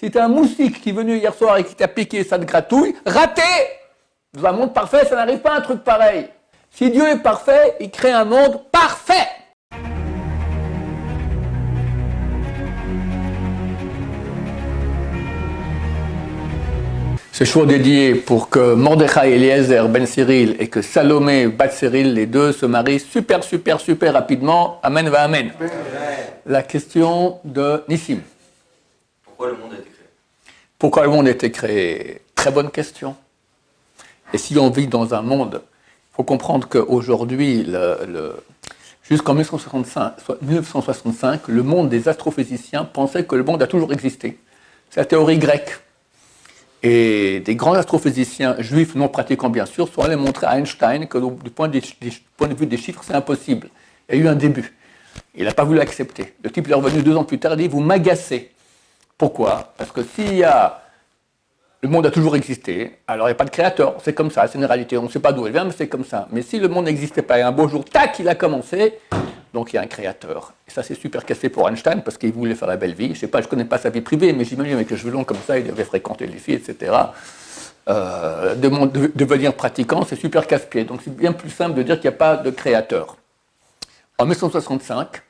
Si tu as un moustique qui est venu hier soir et qui t'a piqué, ça te gratouille, raté! Dans un monde parfait, ça n'arrive pas un truc pareil. Si Dieu est parfait, il crée un monde parfait. Ce choix dédié pour que Mordechai Eliezer ben Cyril et que Salomé bat Cyril, les deux se marient super rapidement. Amen va amen. Amen. La question de Nissim. Pourquoi le monde a été créé? Pourquoi le monde a été créé? Très bonne question. Et si on vit dans un monde, il faut comprendre qu'aujourd'hui, jusqu'en 1965, le monde des astrophysiciens pensait que le monde a toujours existé. C'est la théorie grecque. Et des grands astrophysiciens juifs non pratiquants, bien sûr, sont allés montrer à Einstein que du point de vue des chiffres, c'est impossible. Il y a eu un début. Il n'a pas voulu l'accepter. Le type est revenu 2 ans plus tard et dit « Vous m'agacez ». Pourquoi? Parce que le monde a toujours existé, alors il n'y a pas de créateur, c'est comme ça, c'est une réalité, on ne sait pas d'où elle vient, mais c'est comme ça. Mais si le monde n'existait pas, et un beau jour, tac, il a commencé, donc il y a un créateur. Et ça, c'est super cassé pour Einstein, parce qu'il voulait faire la belle vie. Je ne sais pas, je ne connais pas sa vie privée, mais j'imagine avec les cheveux longs comme ça, il devait fréquenter les filles, etc. Devenir pratiquant, c'est super casse-pied. Donc c'est bien plus simple de dire qu'il n'y a pas de créateur. En 1965,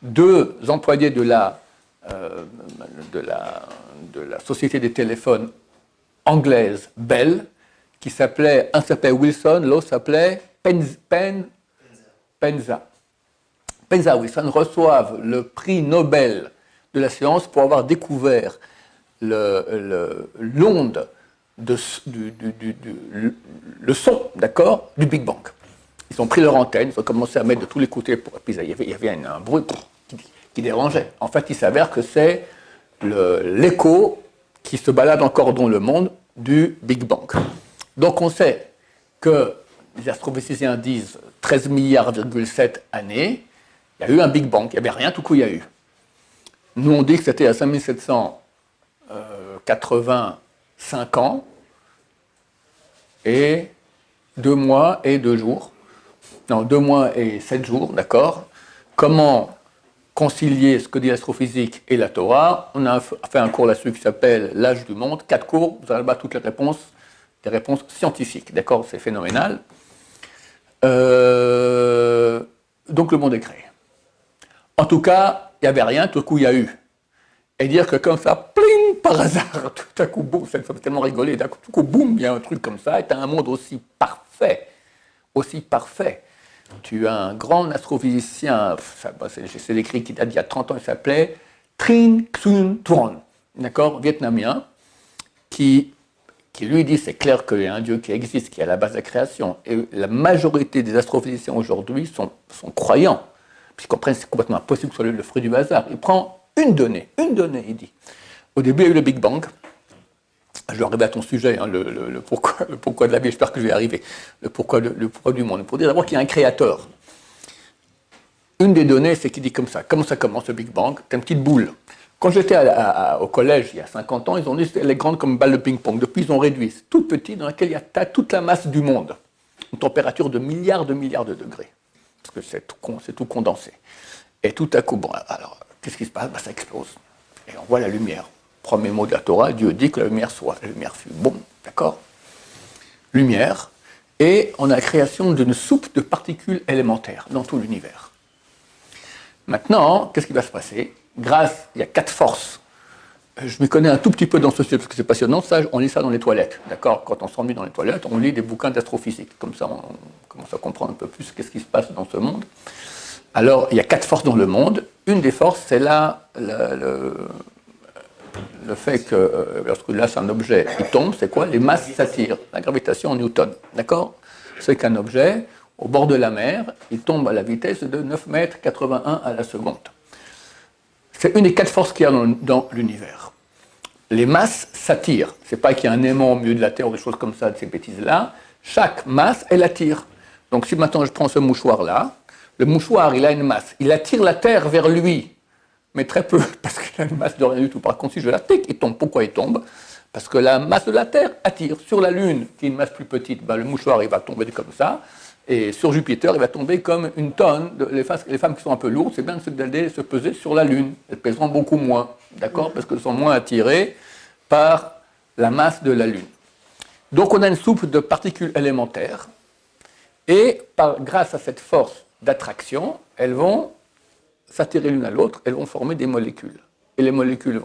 2 employés de la société des téléphones anglaise Bell, un s'appelait Wilson, l'autre s'appelait Penza. Penza Wilson reçoivent le prix Nobel de la science pour avoir découvert l'onde, le son, d'accord, du Big Bang. Ils ont pris leur antenne, ils ont commencé à mettre de tous les côtés, puis il y avait un bruit qui dérangeait. En fait, il s'avère que c'est l'écho qui se balade encore dans le monde du Big Bang. Donc on sait que les astrophysiciens disent 13 milliards,7 années, il y a eu un Big Bang, il n'y avait rien, tout coup il y a eu. Nous on dit que c'était à 5785 ans, et 2 mois et 2 jours, non, 2 mois et 7 jours, d'accord. Comment concilier ce que dit l'astrophysique et la Torah? On a fait un cours là-dessus qui s'appelle L'âge du monde, 4 cours, vous avez là-bas toutes les réponses, des réponses scientifiques, d'accord, c'est phénoménal. Donc le monde est créé. En tout cas, il n'y avait rien, tout à coup il y a eu. Et dire que comme ça, pling, par hasard, tout à coup, boum, ça me fait tellement rigoler, tout à coup, boum, il y a un truc comme ça, et tu as un monde aussi parfait. Tu as un grand astrophysicien, c'est l'écrit qui date d'il y a 30 ans, il s'appelait Trinh Xuyen Tuan, d'accord, vietnamien, qui lui dit c'est clair qu'il y a un Dieu qui existe, qui est à la base de la création. Et la majorité des astrophysiciens aujourd'hui sont croyants, puisqu'ils comprennent que c'est complètement impossible que ce soit le fruit du hasard. Il prend une donnée, il dit. Au début, il y a eu le Big Bang. Je vais arriver à ton sujet, hein, le pourquoi de la vie, j'espère que je vais y arriver. Le pourquoi du monde. Pour dire d'abord qu'il y a un créateur. Une des données, c'est qu'il dit comme ça. Comment ça commence le Big Bang? C'est une petite boule. Quand j'étais au collège, il y a 50 ans, ils ont dit qu'elle est grande comme une balle de ping-pong. Depuis, ils ont réduit. C'est toute petite, dans laquelle il y a toute la masse du monde. Une température de milliards de degrés. Parce que c'est tout condensé. Et tout à coup, bon, alors, qu'est-ce qui se passe? Ça explose. Et on voit la lumière. Premier mot de la Torah, Dieu dit que la lumière soit. La lumière fut. Bon, d'accord? Lumière. Et on a la création d'une soupe de particules élémentaires dans tout l'univers. Maintenant, qu'est-ce qui va se passer? Il y a 4 forces. Je m'y connais un tout petit peu dans ce sujet parce que c'est passionnant. Ça, on lit ça dans les toilettes, d'accord? Quand on s'ennuie dans les toilettes, on lit des bouquins d'astrophysique. Comme ça, on commence à comprendre un peu plus qu'est-ce qui se passe dans ce monde. Alors, il y a 4 forces dans le monde. Une des forces, c'est le fait que lorsque là, c'est un objet, il tombe, c'est quoi? Les masses s'attirent. La gravitation en Newton, d'accord? C'est qu'un objet, au bord de la mer, il tombe à la vitesse de 9,81 m à la seconde. C'est une des 4 forces qu'il y a dans l'univers. Les masses s'attirent. C'est pas qu'il y a un aimant au milieu de la Terre ou des choses comme ça, de ces bêtises-là. Chaque masse, elle attire. Donc si maintenant je prends ce mouchoir-là, le mouchoir, il a une masse. Il attire la Terre vers lui, mais très peu, parce qu'il a une masse de rien du tout. Par contre, si je la pique, il tombe. Pourquoi il tombe? Parce que la masse de la Terre attire. Sur la Lune, qui est une masse plus petite, le mouchoir, il va tomber comme ça. Et sur Jupiter, il va tomber comme une tonne. Les femmes qui sont un peu lourdes, c'est bien d'aller se peser sur la Lune. Elles pèseront beaucoup moins, d'accord? Parce qu'elles sont moins attirées par la masse de la Lune. Donc on a une soupe de particules élémentaires, et grâce à cette force d'attraction, elles vont s'attirer l'une à l'autre, elles vont former des molécules. Et les molécules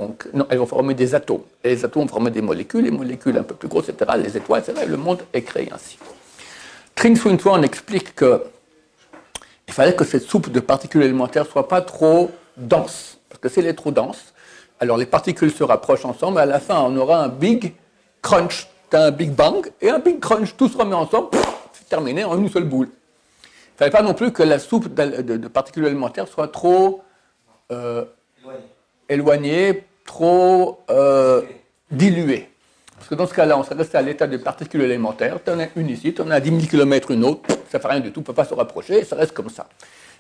elles vont former des atomes. Et les atomes vont former des molécules, les molécules un peu plus grosses, etc., les étoiles, etc., et le monde est créé ainsi. Tring-Swinton explique qu'il fallait que cette soupe de particules élémentaires ne soit pas trop dense. Parce que si elle est trop dense, alors les particules se rapprochent ensemble, et à la fin, on aura un big crunch. Tu as un big bang et un big crunch. Tout se remet ensemble, c'est terminé en une seule boule. Il ne fallait pas non plus que la soupe de particules élémentaires soit trop éloignée, trop diluée. Parce que dans ce cas-là, on serait resté à l'état de particules élémentaires. Tu en as une ici, tu en as à 10 000 km une autre, ça ne fait rien du tout, on ne peut pas se rapprocher, et ça reste comme ça.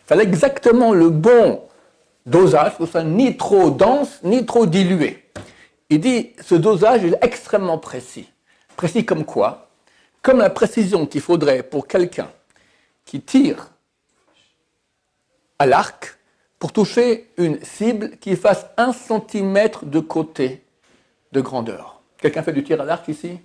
Il fallait exactement le bon dosage, que ce soit ni trop dense, ni trop dilué. Il dit, ce dosage est extrêmement précis. Précis comme quoi? Comme la précision qu'il faudrait pour quelqu'un qui tire à l'arc pour toucher une cible qui fasse 1 cm de côté de grandeur. Quelqu'un fait du tir à l'arc ici?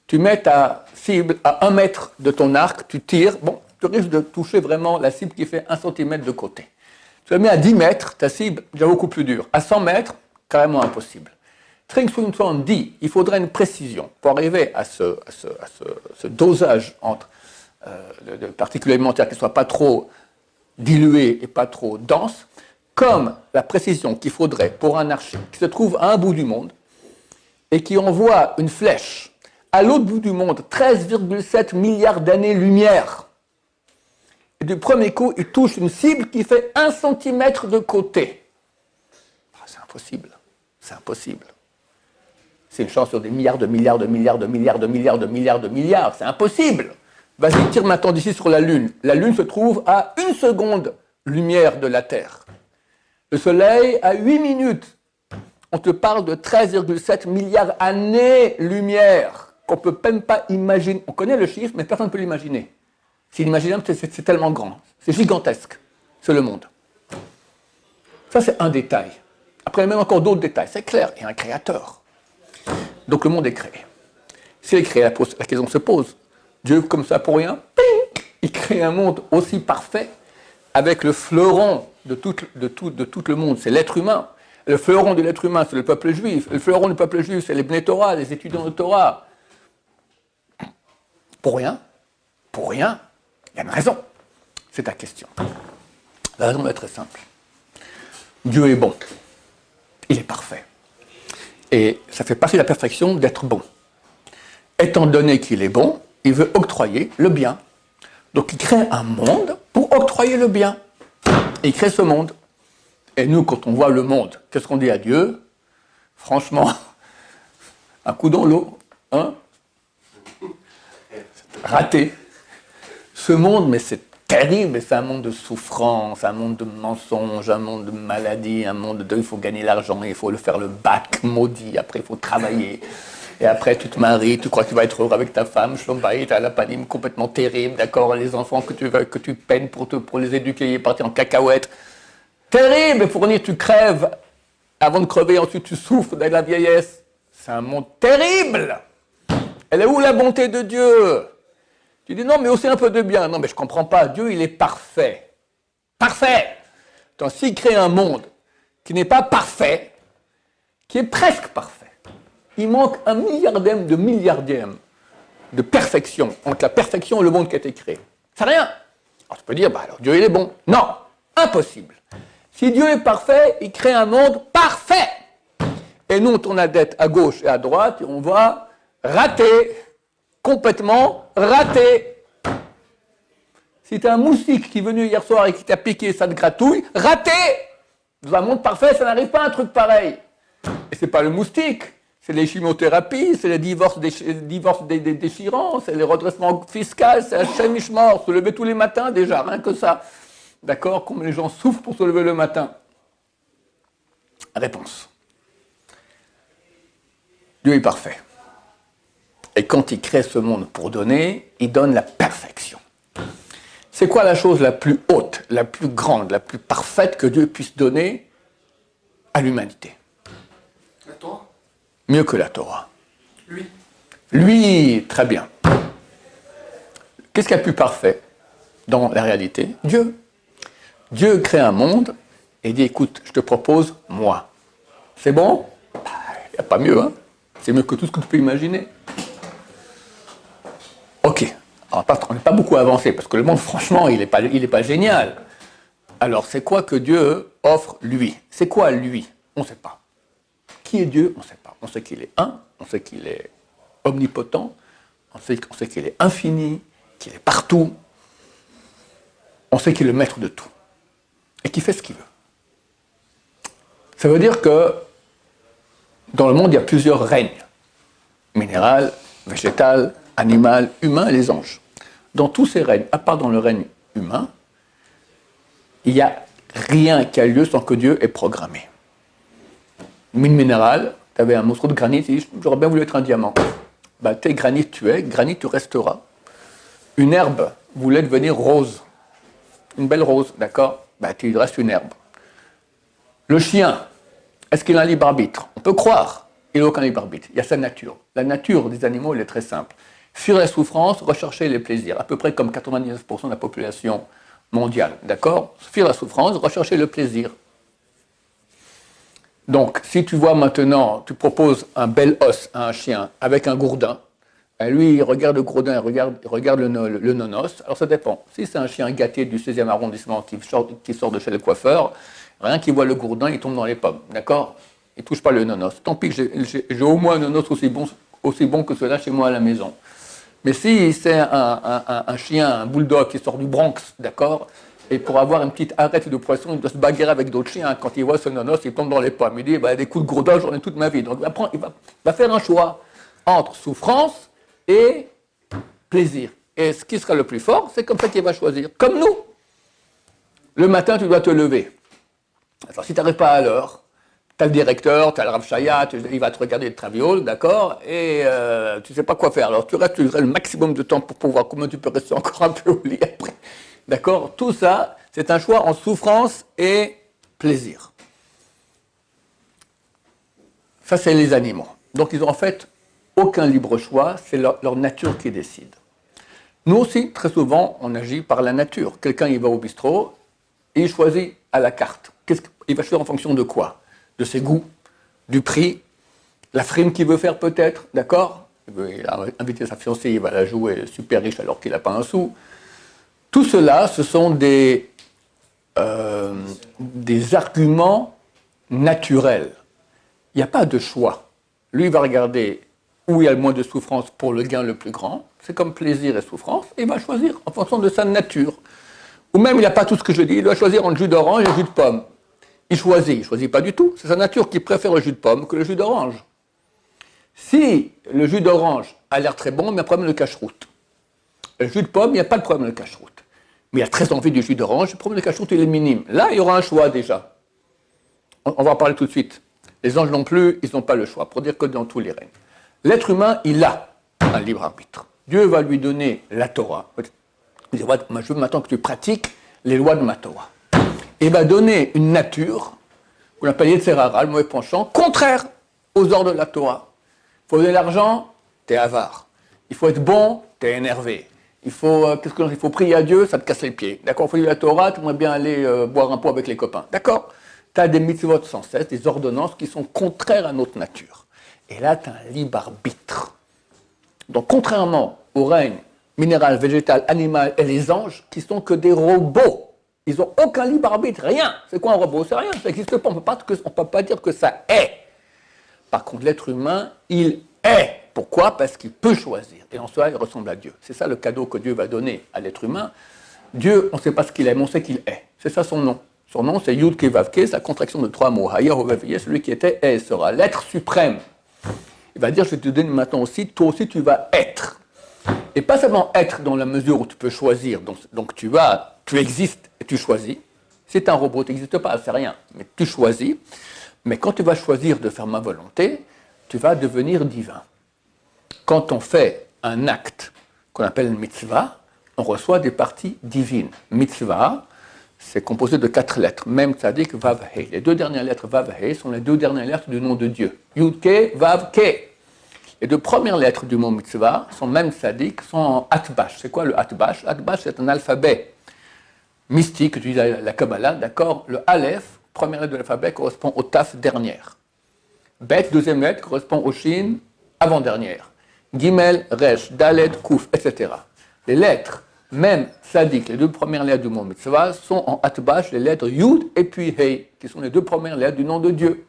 Tu mets ta cible à 1 mètre de ton arc, tu tires, bon, tu risques de toucher vraiment la cible qui fait 1 cm de côté. Tu la mets à 10 mètres, ta cible est déjà beaucoup plus dure. À 100 mètres, carrément impossible. Tring-Swinton dit qu'il faudrait une précision pour arriver à ce dosage entre de particules élémentaires qui ne soient pas trop diluées et pas trop denses, comme la précision qu'il faudrait pour un archer qui se trouve à un bout du monde et qui envoie une flèche à l'autre bout du monde, 13,7 milliards d'années-lumière. Et du premier coup, il touche une cible qui fait 1 cm de côté. C'est impossible. C'est impossible. C'est une chance sur des milliards de milliards de milliards de milliards de milliards de milliards de milliards. C'est impossible. Vas-y, tire maintenant d'ici sur la Lune. La Lune se trouve à 1 seconde lumière de la Terre. Le Soleil à 8 minutes. On te parle de 13,7 milliards années-lumière qu'on ne peut même pas imaginer. On connaît le chiffre, mais personne ne peut l'imaginer. C'est inimaginable, c'est tellement grand. C'est gigantesque. C'est le monde. Ça, c'est un détail. Après, il y a même encore d'autres détails. C'est clair, il y a un créateur. Donc, le monde est créé. S'il est créé, la question se pose. Dieu, comme ça, pour rien, ping, il crée un monde aussi parfait avec le fleuron de tout le monde. C'est l'être humain. Le fleuron de l'être humain, c'est le peuple juif. Le fleuron du peuple juif, c'est les Bnei Torah, les étudiants de Torah. Pour rien, il y a une raison. C'est ta question. La raison est très simple. Dieu est bon. Il est parfait. Et ça fait partie de la perfection d'être bon. Étant donné qu'il est bon, il veut octroyer le bien. Donc il crée un monde pour octroyer le bien. Et il crée ce monde. Et nous, quand on voit le monde, qu'est-ce qu'on dit à Dieu? Franchement, un coup dans l'eau, hein? Raté. Ce monde, mais c'est terrible, c'est un monde de souffrance, un monde de mensonges, un monde de maladie, un monde de il faut gagner l'argent, il faut le faire le bac maudit, après il faut travailler. Et après, tu te maries, tu crois que tu vas être heureux avec ta femme, tu as la panime complètement terrible, d'accord? Les enfants que tu peines pour les éduquer, ils partent en cacahuète. Terrible, et pour venir, tu crèves avant de crever, ensuite tu souffres de la vieillesse. C'est un monde terrible. Elle est où la bonté de Dieu? Tu dis non, mais aussi un peu de bien. Non, mais je ne comprends pas. Dieu, il est parfait. Parfait. Donc, s'il crée un monde qui n'est pas parfait, qui est presque parfait, il manque 1 milliardième de milliardième de perfection entre la perfection et le monde qui a été créé. C'est rien. Alors, tu peux dire, bah, alors Dieu, il est bon. Non, impossible. Si Dieu est parfait, il crée un monde parfait. Et nous, on tourne la tête à gauche et à droite, et on va rater, complètement rater. Si tu as un moustique qui est venu hier soir et qui t'a piqué, ça te gratouille, raté. Dans un monde parfait, ça n'arrive pas à un truc pareil. Et c'est pas le moustique, c'est les chimiothérapies, c'est les divorces déchirants, c'est les redressements fiscaux, c'est Hachem Ishmor, se lever tous les matins déjà, rien que ça. D'accord? Comme les gens souffrent pour se lever le matin. Réponse. Dieu est parfait. Et quand il crée ce monde pour donner, il donne la perfection. C'est quoi la chose la plus haute, la plus grande, la plus parfaite que Dieu puisse donner à l'humanité? La Torah. mieux que la Torah? Lui. Lui, très bien. Qu'est-ce qu'il y a de plus parfait dans la réalité? Dieu. Dieu crée un monde et dit, écoute, je te propose moi. C'est bon? Il n'y a pas mieux, hein? C'est mieux que tout ce que tu peux imaginer. Ok. Alors, on n'est pas beaucoup avancé, parce que le monde, franchement, il n'est pas génial. Alors, c'est quoi que Dieu offre lui? C'est quoi lui? On ne sait pas. Qui est Dieu? On ne sait pas. On sait qu'il est un, on sait qu'il est omnipotent, on sait qu'il est infini, qu'il est partout. On sait qu'il est le maître de tout. Et qu'il fait ce qu'il veut. Ça veut dire que dans le monde, il y a plusieurs règnes. Minéral, végétal, animal, humain et les anges. Dans tous ces règnes, à part dans le règne humain, il n'y a rien qui a lieu sans que Dieu ait programmé. Mine minérale, tu avais un morceau de granit, tu dis, j'aurais bien voulu être un diamant. Bah, t'es granit, tu es, granit, tu resteras. Une herbe voulait devenir rose. Une belle rose, d'accord? Bah, il reste une herbe. Le chien, est-ce qu'il a un libre arbitre? On peut croire, il n'a aucun libre arbitre. Il y a sa nature. La nature des animaux, elle est très simple. Fuir la souffrance, rechercher les plaisirs. À peu près comme 99% de la population mondiale, d'accord? Fuir la souffrance, rechercher le plaisir. Donc, si tu vois maintenant, tu proposes un bel os à un chien avec un gourdin, lui, il regarde le gourdin, il regarde le non-os. Alors, ça dépend. Si c'est un chien gâté du 16e arrondissement qui sort de chez le coiffeur, rien qu'il voit le gourdin, il tombe dans les pommes, d'accord? Il ne touche pas le non-os. Tant pis, j'ai au moins un non-os aussi bon que cela chez moi à la maison. Mais si c'est un chien, un bulldog qui sort du Bronx, d'accord? Et pour avoir une petite arête de poisson, il doit se bagarrer avec d'autres chiens. Quand il voit ce nonos, il tombe dans les pommes. Il dit, bah, des coups de gourdin, j'en ai toute ma vie. Donc il va faire un choix entre souffrance et plaisir. Et ce qui sera le plus fort, c'est comme ça qu'il va choisir. Comme nous. Le matin, tu dois te lever. Alors, si tu n'arrives pas à l'heure, tu as le directeur, tu as le Rav Shaya, il va te regarder le traviole, d'accord? Et tu ne sais pas quoi faire. Alors, tu restes le maximum de temps pour voir comment tu peux rester encore un peu au lit après. D'accord? Tout ça, c'est un choix en souffrance et plaisir. Ça, c'est les animaux. Donc, ils ont en fait aucun libre choix, c'est leur nature qui décide. Nous aussi, très souvent, on agit par la nature. Quelqu'un, il va au bistrot et il choisit à la carte. Il va choisir en fonction de quoi? De ses goûts, du prix, la frime qu'il veut faire peut-être, d'accord? Il a invité sa fiancée, il va la jouer super riche alors qu'il n'a pas un sou. Tout cela, ce sont des arguments naturels. Il n'y a pas de choix. Lui, il va regarder où il y a le moins de souffrance pour le gain le plus grand. C'est comme plaisir et souffrance. Et il va choisir en fonction de sa nature. Ou même, il n'a pas tout ce que je dis. Il doit choisir entre jus d'orange et jus de pomme. Il ne choisit pas du tout. C'est sa nature qui préfère le jus de pomme que le jus d'orange. Si le jus d'orange a l'air très bon, mais il y a un problème de cache-route. Le jus de pomme, il n'y a pas de problème de cache-route. Mais il a très envie du jus d'orange, le problème de cache-route, il est minime. Là, il y aura un choix déjà. On va en parler tout de suite. Les anges non plus, ils n'ont pas le choix, pour dire que dans tous les règnes. L'être humain, il a un libre arbitre. Dieu va lui donner la Torah. Il dit, moi, je veux maintenant que tu pratiques les lois de ma Torah. Il va donner une nature, qu'on appelle Yetzerara, le mauvais penchant, contraire aux ordres de la Torah. Il faut donner l'argent, t'es avare. Il faut être bon, t'es énervé. Il faut prier à Dieu, ça te casse les pieds. D'accord? Il faut lire la Torah, tu aimerais bien aller boire un pot avec les copains. D'accord? Tu as des mitzvot sans cesse, des ordonnances qui sont contraires à notre nature. Et là, tu as un libre arbitre. Donc, contrairement au règne minéral, végétal, animal et les anges, qui sont que des robots, ils n'ont aucun libre arbitre, rien. C'est quoi un robot? C'est rien, ça n'existe pas. On ne peut pas dire que ça est. Par contre, l'être humain, il est. Pourquoi? Parce qu'il peut choisir. Et en soi, il ressemble à Dieu. C'est ça le cadeau que Dieu va donner à l'être humain. Dieu, on ne sait pas ce qu'il est, mais on sait qu'il est. C'est ça son nom. Son nom, c'est Yud Ke Vav Ke, c'est la contraction de trois mots. Haya Hovev Yeh, celui qui était est et sera. L'être suprême. Il va dire, je vais te donner maintenant aussi, toi aussi tu vas être. Et pas seulement être dans la mesure où tu peux choisir. Donc tu existes et tu choisis. C'est un robot, tu n'existes pas, c'est rien. Mais tu choisis. Mais quand tu vas choisir de faire ma volonté, tu vas devenir divin. Quand on fait un acte qu'on appelle mitzvah, on reçoit des parties divines. Mitzvah, c'est composé de 4 lettres. Mem, Tzadik, Vav, He. Les 2 dernières lettres Vav, He sont les 2 dernières lettres du nom de Dieu. Yud, Ke, Vav, Ke. Les 2 premières lettres du mot mitzvah sont Mem, Tzadik, sont en Atbash. C'est quoi le Atbash? Atbash, c'est un alphabet mystique, tu dis la Kabbalah, d'accord? Le Aleph, première lettre de l'alphabet, correspond au Taf dernière. Bet, deuxième lettre, correspond au Shin, avant-dernière. Gimel, Resh, Dalet, Kouf, etc. Les lettres, même Sadik, les 2 premières lettres du mot mitzvah, sont en Atbash, les lettres Yud et puis Hei, qui sont les 2 premières lettres du nom de Dieu.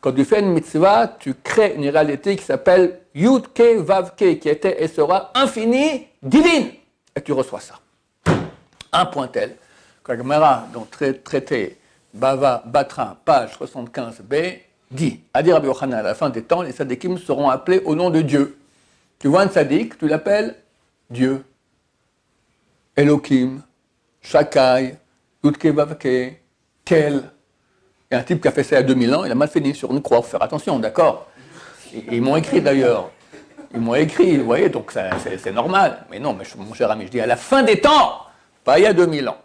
Quand tu fais une mitzvah, tu crées une réalité qui s'appelle Yud Ke Vav Ke, qui était et sera infinie, divine. Et tu reçois ça. Un point tel, que la Gemara, dans traité Bava Batra, page 75b, dit, à dire Rabbi Yochanan, à la fin des temps, les tzadikim seront appelés au nom de Dieu. Tu vois un tzadik, tu l'appelles Dieu. Elohim, Shakai, Yudke Vavke, Kel. Il y a un type qui a fait ça il y a 2000 ans, il a mal fini sur une croix, il faut faire attention, d'accord? Ils m'ont écrit d'ailleurs. Ils m'ont écrit, vous voyez, donc c'est normal. Mais non, mais mon cher ami, je dis à la fin des temps, pas il y a 2000 ans.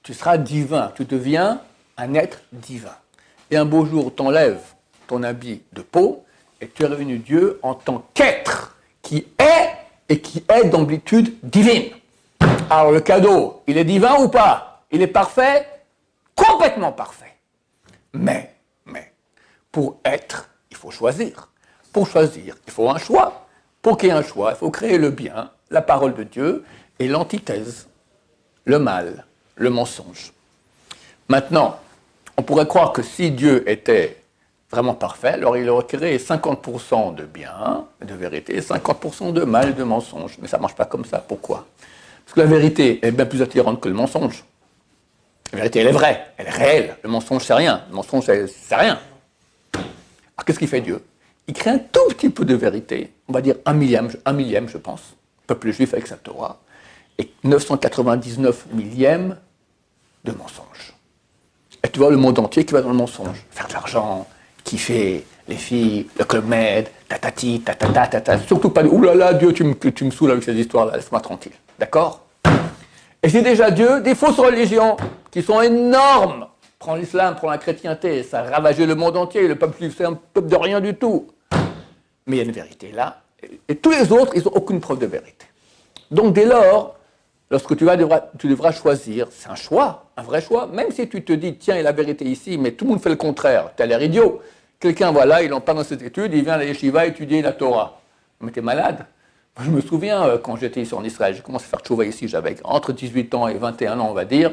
Tu seras divin, tu deviens un être divin. Et un beau jour, t'enlèves ton habit de peau et tu es réuni Dieu en tant qu'être qui est et qui est d'amplitude divine. Alors le cadeau, il est divin ou pas? Il est parfait? Complètement parfait. Mais, pour être, il faut choisir. Pour choisir, il faut un choix. Pour qu'il y ait un choix, il faut créer le bien, la parole de Dieu, et l'antithèse, le mal, le mensonge. Maintenant, on pourrait croire que si Dieu était vraiment parfait, alors il aurait créé 50% de bien, de vérité, et 50% de mal et de mensonge. Mais ça ne marche pas comme ça. Pourquoi? Parce que la vérité est bien plus attirante que le mensonge. La vérité, elle est vraie, elle est réelle. Le mensonge, c'est rien. Le mensonge, c'est rien. Alors, qu'est-ce qu'il fait Dieu? Il crée un tout petit peu de vérité, on va dire un millième, je pense, le peuple juif avec sa Torah, et 999 millièmes de mensonges. Et tu vois le monde entier qui va dans le mensonge. Faire de l'argent, kiffer, les filles, le Club Med, tatati, tatata, tatata. Surtout pas de « oulala, Dieu, tu me saoules avec ces histoires-là, laisse-moi tranquille. » D'accord? Et c'est déjà Dieu, des fausses religions qui sont énormes. Prends l'islam, prends la chrétienté, ça a ravagé le monde entier. Le peuple juif, c'est un peuple de rien du tout. Mais il y a une vérité là. Et tous les autres, ils n'ont aucune preuve de vérité. Donc dès lors, lorsque tu devras choisir, c'est un choix, un vrai choix, même si tu te dis, tiens, il y a la vérité ici, mais tout le monde fait le contraire, tu as l'air idiot. Quelqu'un, voilà, il en parle dans ses études, il vient à la yeshiva étudier la Torah. Mais t'es malade. Moi, je me souviens, quand j'étais ici en Israël, j'ai commencé à faire tchouva ici, j'avais entre 18 ans et 21 ans, on va dire,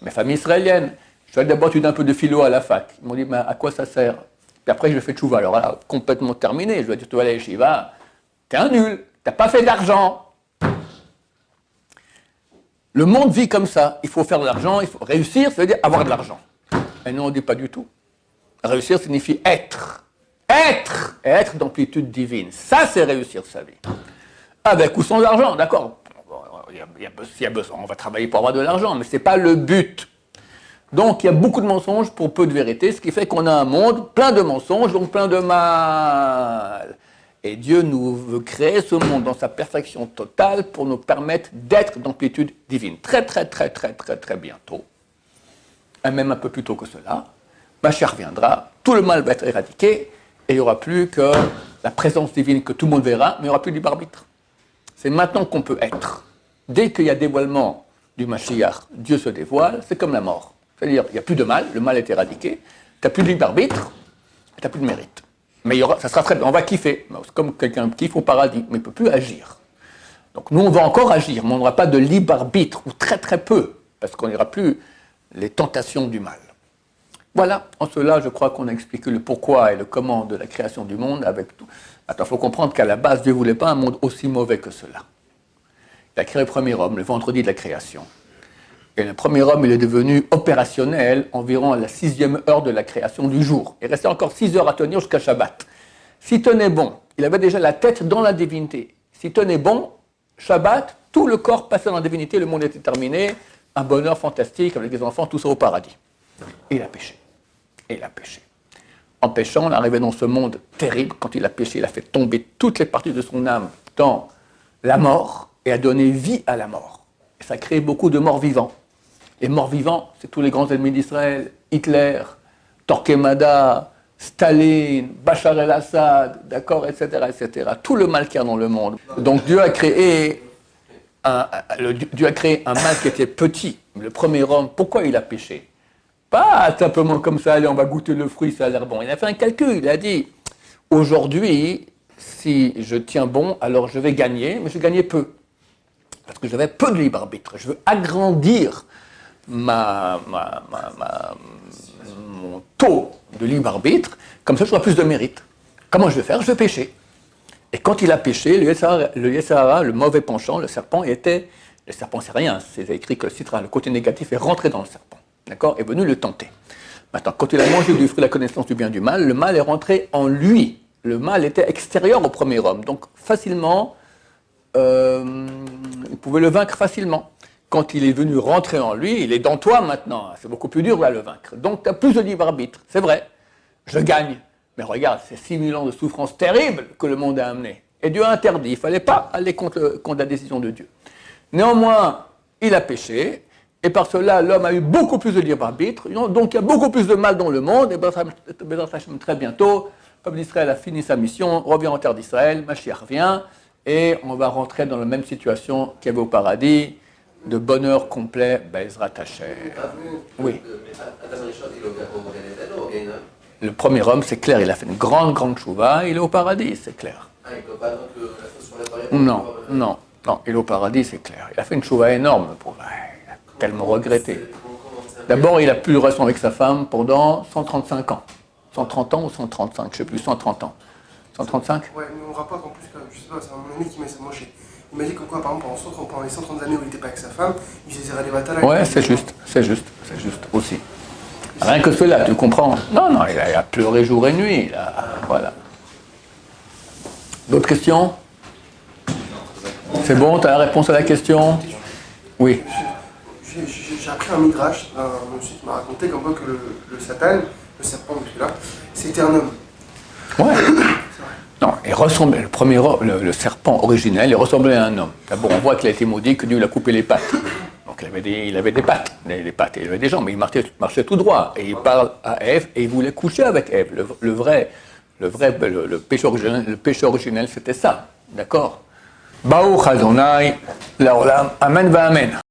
mes familles israéliennes. Je suis allé d'abord étudier un peu de philo à la fac. Ils m'ont dit, mais à quoi ça sert? Puis après, je fais tchouva. Alors là, complètement terminé. Je lui ai dit, tu vas à la yeshiva, t'es un nul, t'as pas fait d'argent. Le monde vit comme ça. Il faut faire de l'argent, il faut réussir, ça veut dire avoir de l'argent. Mais non, on ne dit pas du tout. Réussir signifie être. Être! Et être d'amplitude divine. Ça, c'est réussir sa vie. Avec ou sans argent, d'accord. Il y a besoin, on va travailler pour avoir de l'argent, mais ce n'est pas le but. Donc, il y a beaucoup de mensonges pour peu de vérité, ce qui fait qu'on a un monde plein de mensonges, donc plein de mal. Et Dieu nous veut créer ce monde dans sa perfection totale pour nous permettre d'être d'amplitude divine. Très bientôt, et même un peu plus tôt que cela, Mashiach viendra, tout le mal va être éradiqué, et il n'y aura plus que la présence divine que tout le monde verra, mais il n'y aura plus de libre arbitre. C'est maintenant qu'on peut être. Dès qu'il y a dévoilement du Mashiach, Dieu se dévoile, c'est comme la mort. C'est-à-dire, il n'y a plus de mal, le mal est éradiqué, tu n'as plus de libre arbitre, tu n'as plus de mérite. Mais ça sera très bien, on va kiffer. C'est comme quelqu'un qui kiffe au paradis, mais il ne peut plus agir. Donc nous, on va encore agir, mais on n'aura pas de libre arbitre, ou très peu, parce qu'on n'aura plus les tentations du mal. Voilà, en cela, je crois qu'on a expliqué le pourquoi et le comment de la création du monde avec tout. Attends, il faut comprendre qu'à la base, Dieu ne voulait pas un monde aussi mauvais que cela. Il a créé le premier homme, le vendredi de la création. Et le premier homme, il est devenu opérationnel environ à la 6e heure de la création du jour. Il restait encore 6 heures à tenir jusqu'à Shabbat. S'il tenait bon, il avait déjà la tête dans la divinité. S'il tenait bon, Shabbat, tout le corps passait dans la divinité, le monde était terminé, un bonheur fantastique avec les enfants, tout ça au paradis. Et il a péché. Et il a péché. En péchant, on est arrivé dans ce monde terrible. Quand il a péché, il a fait tomber toutes les parties de son âme dans la mort et a donné vie à la mort. Et ça a créé beaucoup de morts vivants. Les morts vivants, c'est tous les grands ennemis d'Israël. Hitler, Torquemada, Staline, Bachar el-Assad, d'accord, etc., etc. Tout le mal qu'il y a dans le monde. Donc Dieu a créé Dieu a créé un mal qui était petit. Le premier homme, pourquoi il a péché? Pas simplement comme ça, allez, on va goûter le fruit, ça a l'air bon. Il a fait un calcul, il a dit, aujourd'hui, si je tiens bon, alors je vais gagner, mais je vais gagner peu. Parce que j'avais peu de libre arbitre. Je veux agrandir mon taux de libre arbitre, comme ça j'aurai plus de mérite. Comment je vais faire? Je vais pécher. Et quand il a péché, le Yetzer-Hara, le mauvais penchant, le serpent c'est rien, c'est écrit que le côté négatif est rentré dans le serpent, d'accord, est venu le tenter. Maintenant, quand il a mangé du fruit de la connaissance du bien et du mal, le mal est rentré en lui. Le mal était extérieur au premier homme, donc facilement, il pouvait le vaincre facilement. Quand il est venu rentrer en lui, il est dans toi maintenant, c'est beaucoup plus dur là le vaincre. Donc tu as plus de libre arbitre, c'est vrai, je gagne. Mais regarde, c'est 6000 ans de souffrance terrible que le monde a amené. Et Dieu a interdit, il ne fallait pas aller contre la décision de Dieu. Néanmoins, il a péché, et par cela, l'homme a eu beaucoup plus de libre arbitre, donc il y a beaucoup plus de mal dans le monde, et très bientôt, le peuple d'Israël a fini sa mission, revient en terre d'Israël, Mashiach revient, et on va rentrer dans la même situation qu'il y avait au paradis, de bonheur complet, Bezrat Hashem. Oui. Le premier homme, c'est clair, il a fait une grande chouva, il est au paradis, c'est clair. Non, il est au paradis, c'est clair. Il a fait une chouva énorme, il a tellement regretté. D'abord, il a plus de relation avec sa femme pendant 135 ans. 130 ans ou 135, je ne sais plus, 130 ans. 135 ? Ouais, mais on rapporte en plus, je sais pas, c'est un ami qui m'a moché. Il m'a dit que quoi, par exemple, pendant les 130 années où il n'était pas avec sa femme, il faisait des batailles. Ouais, c'est juste aussi. Rien que cela, tu comprends? Non, il a pleuré jour et nuit, voilà. D'autres questions? C'est bon, tu as la réponse à la question? Oui. J'ai appris un midrash d'un monsieur qui m'a raconté qu'en quoi que le Satan, le serpent, celui-là, c'était un homme. Ouais. Non, il ressemblait, le serpent originel, il ressemblait à un homme. D'abord, on voit qu'il a été maudit, que Dieu lui a coupé les pattes. Donc il avait des pattes, il avait des jambes, mais il marchait tout droit. Et il parle à Ève, et il voulait coucher avec Ève. Le péché originel, c'était ça. D'accord? Baruch Adonai, Laolam, Amen va Amen.